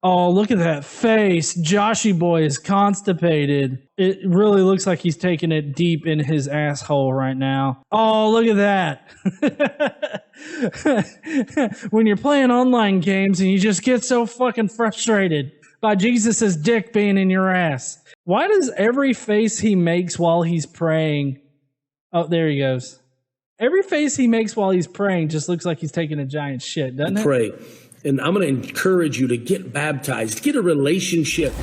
Oh, look at that face. Joshy boy is constipated. It really looks like he's taking it deep in his asshole right now. Oh, look at that. When you're playing online games and you just get so fucking frustrated by Jesus' dick being in your ass. Why does every face he makes while he's praying... Oh, there he goes. Every face he makes while he's praying just looks like he's taking a giant shit, doesn't it? Pray. And I'm going to encourage you to get baptized, get a relationship.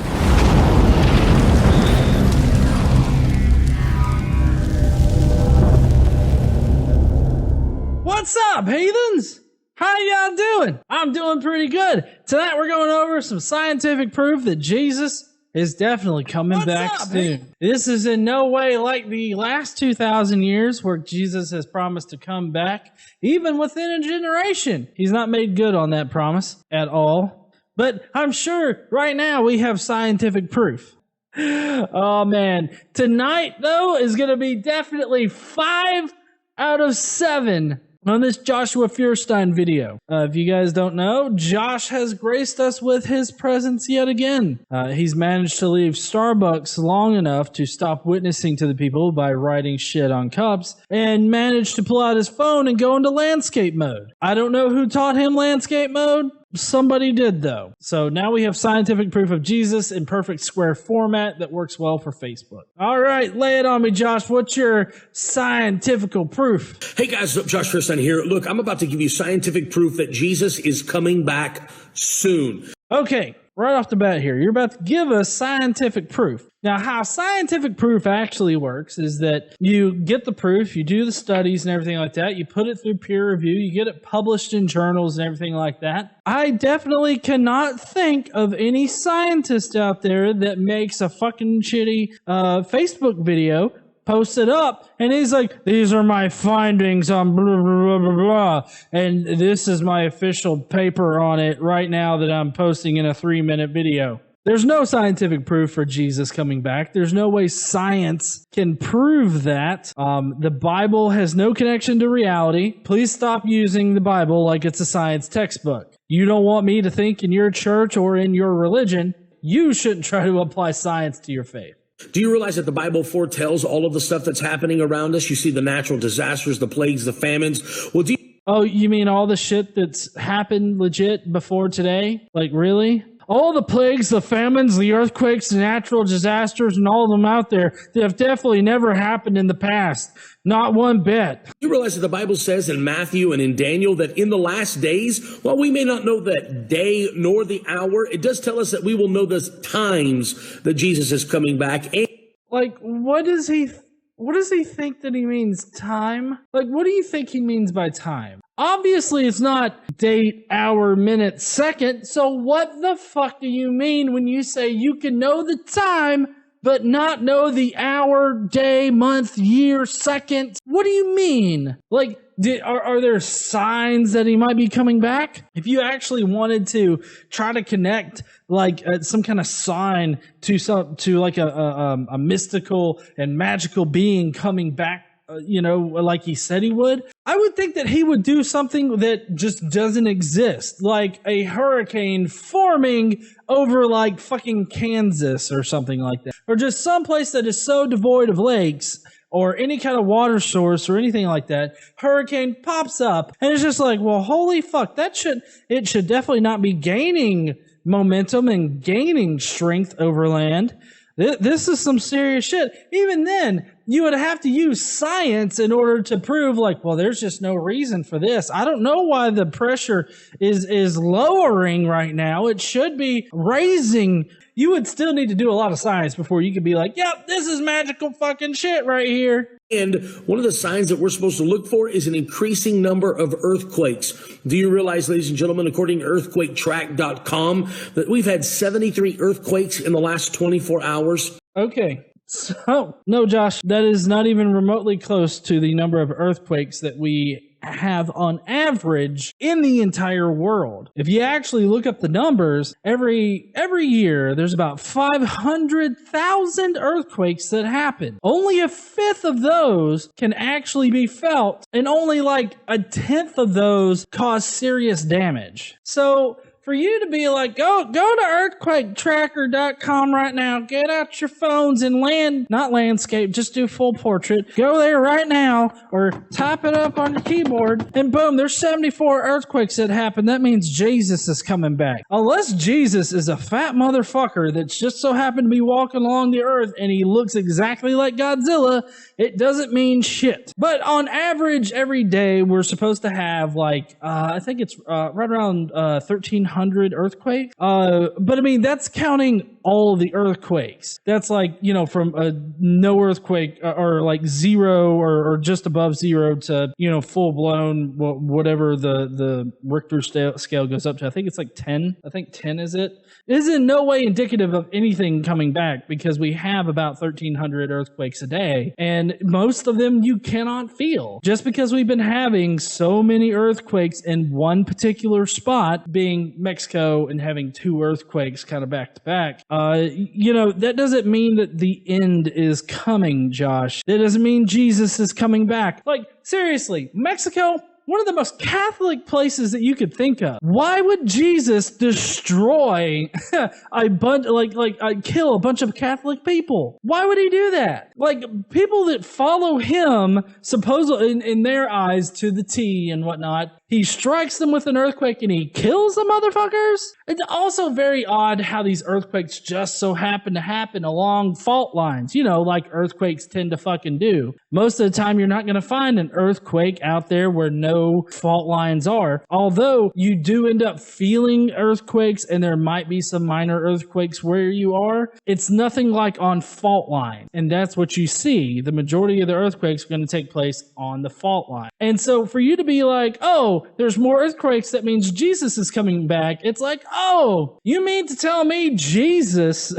What's up, heathens? How y'all doing? I'm doing pretty good. Tonight we're going over some scientific proof that Jesus is definitely coming back soon. This is in no way like the last 2,000 years where Jesus has promised to come back, even within a generation. He's not made good on that promise at all. But I'm sure right now we have scientific proof. Oh man. Tonight, though, is going to be definitely 5 out of 7 on this Joshua Feuerstein video. If you guys don't know, Josh has graced us with his presence yet again. He's managed to leave Starbucks long enough to stop witnessing to the people by writing shit on cups, and managed to pull out his phone and go into landscape mode. I don't know who taught him landscape mode. Somebody did, though. So now we have scientific proof of Jesus in perfect square format that works well for Facebook. All right, lay it on me, Josh. What's your scientific proof? Hey guys, Josh Feuerstein here. Look, I'm about to give you scientific proof that Jesus is coming back soon. Okay, right off the bat here, you're about to give us scientific proof. Now, how scientific proof actually works is that you get the proof, you do the studies and everything like that, you put it through peer review, you get it published in journals and everything like that. I definitely cannot think of any scientist out there that makes a fucking shitty Facebook video, posts it up, and he's like, these are my findings on blah, blah, blah, blah, and this is my official paper on it right now that I'm posting in a 3-minute video. There's no scientific proof for Jesus coming back. There's no way science can prove that. The Bible has no connection to reality. Please stop using the Bible like it's a science textbook. You don't want me to think in your church or in your religion. You shouldn't try to apply science to your faith. Do you realize that the Bible foretells all of the stuff that's happening around us? You see the natural disasters, the plagues, the famines. Well, Oh, you mean all the shit that's happened legit before today? Like, really? All the plagues, the famines, the earthquakes, the natural disasters, and all of them out there that have definitely never happened in the past. Not one bit. You realize that the Bible says in Matthew and in Daniel that in the last days, while we may not know the day nor the hour, it does tell us that we will know the times that Jesus is coming back. And like, what does he think that he means time? Like, what do you think he means by time? Obviously, it's not date, hour, minute, second. So what the fuck do you mean when you say you can know the time, but not know the hour, day, month, year, second? What do you mean? Like, are there signs that he might be coming back? If you actually wanted to try to connect like some kind of sign to like a mystical and magical being coming back, like he said he would, I would think that he would do something that just doesn't exist, like a hurricane forming over like fucking Kansas or something like that, or just someplace that is so devoid of lakes or any kind of water source or anything like that. Hurricane pops up and it's just like, well, holy fuck, it should definitely not be gaining momentum and gaining strength over land. This is some serious shit. Even then, you would have to use science in order to prove, like, well, there's just no reason for this. I don't know why the pressure is lowering right now. It should be raising. You would still need to do a lot of science before you could be like, yep, this is magical fucking shit right here. And one of the signs that we're supposed to look for is an increasing number of earthquakes. Do you realize, ladies and gentlemen, according to earthquaketrack.com, that we've had 73 earthquakes in the last 24 hours? Okay. So, no, Josh, that is not even remotely close to the number of earthquakes that we have on average in the entire world. If you actually look up the numbers, every year there's about 500,000 earthquakes that happen. Only a fifth of those can actually be felt, and only like a tenth of those cause serious damage. So for you to be like, go to earthquaketracker.com right now, get out your phones and not landscape, just do full portrait. Go there right now or type it up on your keyboard and boom, there's 74 earthquakes that happened. That means Jesus is coming back. Unless Jesus is a fat motherfucker that's just so happened to be walking along the earth and he looks exactly like Godzilla, it doesn't mean shit. But on average, every day we're supposed to have like, I think it's right around 1,300 earthquakes. But I mean, that's counting all the earthquakes. That's like, you know, from a no earthquake or like zero or just above zero to, you know, full blown, whatever the Richter scale goes up to. I think it's like 10. I think 10 is it. It is in no way indicative of anything coming back because we have about 1,300 earthquakes a day and most of them you cannot feel. Just because we've been having so many earthquakes in one particular spot, being Mexico and having 2 earthquakes kind of back to back, you know, that doesn't mean that the end is coming, Josh. That doesn't mean Jesus is coming back. Like, seriously, Mexico, one of the most Catholic places that you could think of. Why would Jesus destroy a bunch, kill a bunch of Catholic people? Why would he do that? Like, people that follow him, supposedly in their eyes to the T and whatnot, he strikes them with an earthquake and he kills the motherfuckers? It's also very odd how these earthquakes just so happen to happen along fault lines, you know, like earthquakes tend to fucking do. Most of the time, you're not going to find an earthquake out there where no fault lines are. Although you do end up feeling earthquakes and there might be some minor earthquakes where you are, it's nothing like on fault line. And that's what you see. The majority of the earthquakes are going to take place on the fault line. And so for you to be like, oh, there's more earthquakes, that means Jesus is coming back. It's like, oh, you mean to tell me Jesus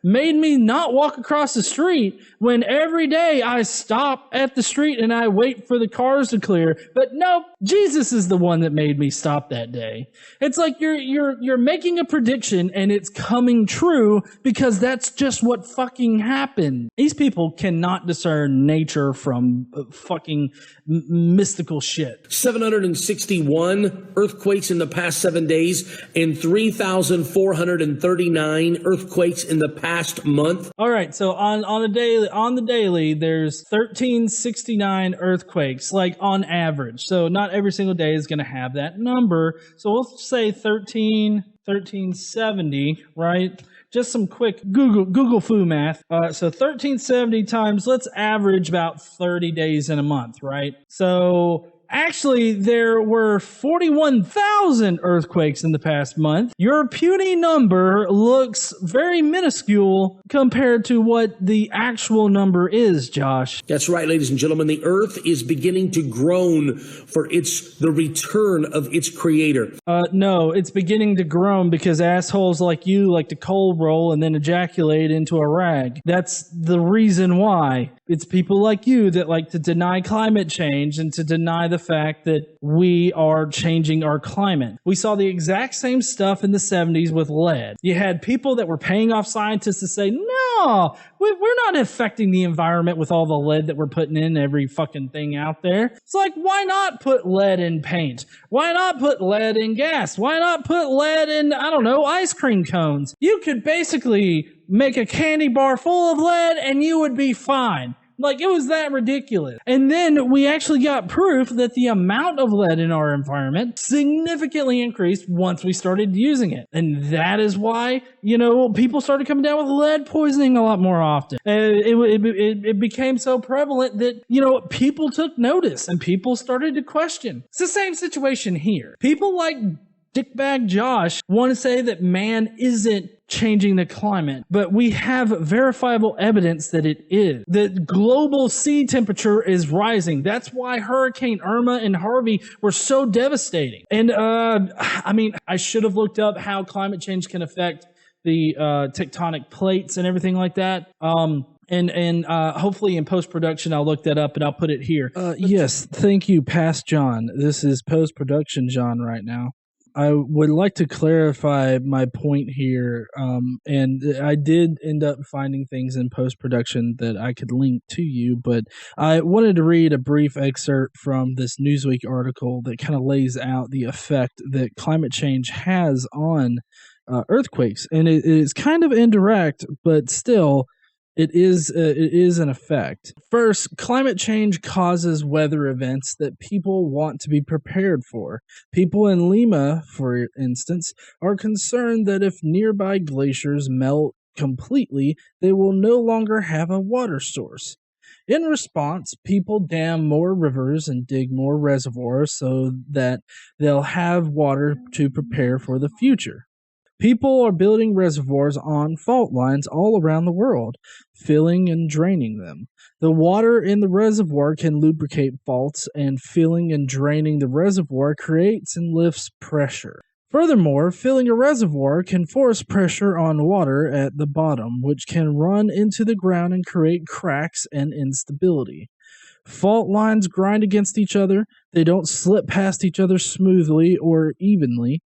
made me not walk across the street when every day I stop at the street and I wait for the cars to clear? But nope, Jesus is the one that made me stop that day. It's like you're making a prediction and it's coming true because that's just what fucking happened. These people cannot discern nature from fucking mystical shit. 761 earthquakes in the past 7 days and 3,439 earthquakes in the past month. All right, so on the daily, there's 1,369 earthquakes, like on average. So not every single day is going to have that number. So we'll say 1,370, right? Just some quick Google foo math. So 1,370 times, let's average about 30 days in a month, right? So actually, there were 41,000 earthquakes in the past month. Your puny number looks very minuscule compared to what the actual number is, Josh. That's right, ladies and gentlemen. The earth is beginning to groan for the return of its creator. No, it's beginning to groan because assholes like you like to cold roll and then ejaculate into a rag. That's the reason why. It's people like you that like to deny climate change and to deny the fact that we are changing our climate. We saw the exact same stuff in the 70s with lead. You had people that were paying off scientists to say, no, we're not affecting the environment with all the lead that we're putting in every fucking thing out there. It's like, why not put lead in paint? Why not put lead in gas? Why not put lead in, I don't know, ice cream cones? You could basically make a candy bar full of lead and you would be fine. Like, it was that ridiculous. And then we actually got proof that the amount of lead in our environment significantly increased once we started using it. And that is why, you know, people started coming down with lead poisoning a lot more often. It became so prevalent that, you know, people took notice and people started to question. It's the same situation here. People like Dickbag Josh want to say that man isn't changing the climate, but we have verifiable evidence that it is. The global sea temperature is rising. That's why Hurricane Irma and Harvey were so devastating. And I mean, I should have looked up how climate change can affect the tectonic plates and everything like that. And hopefully in post-production, I'll look that up and I'll put it here. Yes, thank you, Past John. This is post-production John right now. I would like to clarify my point here, and I did end up finding things in post-production that I could link to you, but I wanted to read a brief excerpt from this Newsweek article that kind of lays out the effect that climate change has on earthquakes, and it is kind of indirect, but still, it is an effect. First, climate change causes weather events that people want to be prepared for. People in Lima, for instance, are concerned that if nearby glaciers melt completely, they will no longer have a water source. In response, people dam more rivers and dig more reservoirs so that they'll have water to prepare for the future. People are building reservoirs on fault lines all around the world, filling and draining them. The water in the reservoir can lubricate faults, and filling and draining the reservoir creates and lifts pressure. Furthermore, filling a reservoir can force pressure on water at the bottom, which can run into the ground and create cracks and instability. Fault lines grind against each other. They don't slip past each other smoothly or evenly.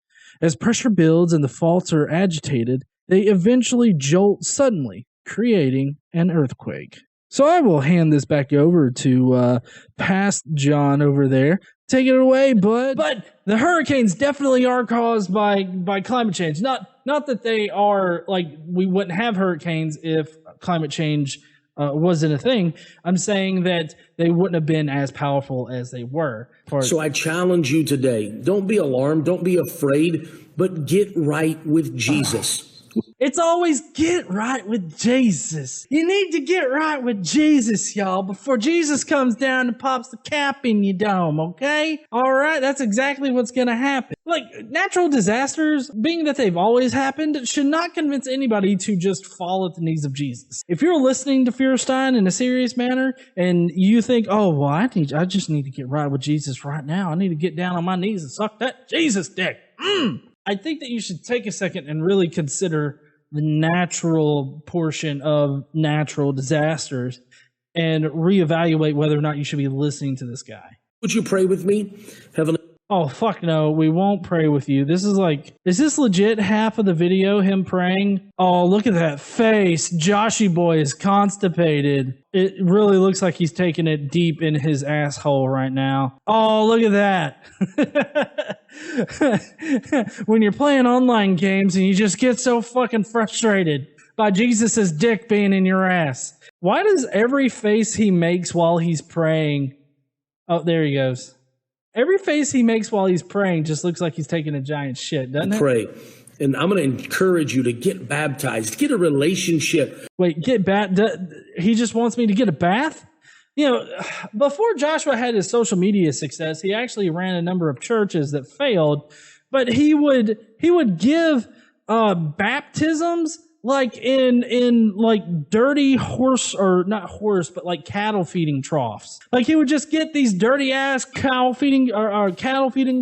As pressure builds and the faults are agitated, they eventually jolt suddenly, creating an earthquake. So I will hand this back over to past John over there. Take it away, bud. But the hurricanes definitely are caused by climate change. Not that they are, like, we wouldn't have hurricanes if climate change wasn't a thing. I'm saying that they wouldn't have been as powerful as they were. So I challenge you today. Don't be alarmed. Don't be afraid, but get right with Jesus. It's always get right with Jesus. You need to get right with Jesus, y'all, before Jesus comes down and pops the cap in your dome, okay? All right, that's exactly what's going to happen. Like, natural disasters, being that they've always happened, should not convince anybody to just fall at the knees of Jesus. If you're listening to Feuerstein in a serious manner and you think, oh, well, I just need to get right with Jesus right now. I need to get down on my knees and suck that Jesus dick. I think that you should take a second and really consider the natural portion of natural disasters and reevaluate whether or not you should be listening to this guy. Would you pray with me? Heavenly. Oh, fuck no, we won't pray with you. This is like, is this legit half of the video, him praying? Oh, look at that face. Joshy boy is constipated. It really looks like he's taking it deep in his asshole right now. Oh, look at that. When you're playing online games and you just get so fucking frustrated by Jesus's dick being in your ass. Why does every face he makes while he's praying... Oh, there he goes. Every face he makes while he's praying just looks like he's taking a giant shit, doesn't it? Pray. And I'm going to encourage you to get baptized, get a relationship. Wait, get he just wants me to get a bath? You know, before Joshua had his social media success, he actually ran a number of churches that failed, but he would give baptisms like in like dirty horse, or not horse, but like cattle feeding troughs. Like he would just get these dirty ass cattle feeding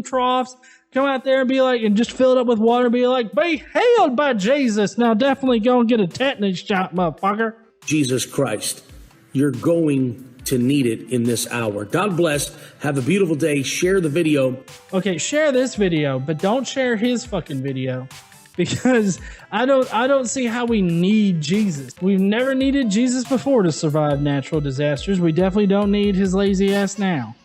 troughs, come out there and be like, and just fill it up with water and be like, be healed by Jesus. Now definitely go and get a tetanus shot, motherfucker. Jesus Christ, you're going to need it in this hour. God bless. Have a beautiful day. Share the video. Okay, share this video, but don't share his fucking video. Because I don't see how we need Jesus. We've never needed Jesus before to survive natural disasters. We definitely don't need his lazy ass now.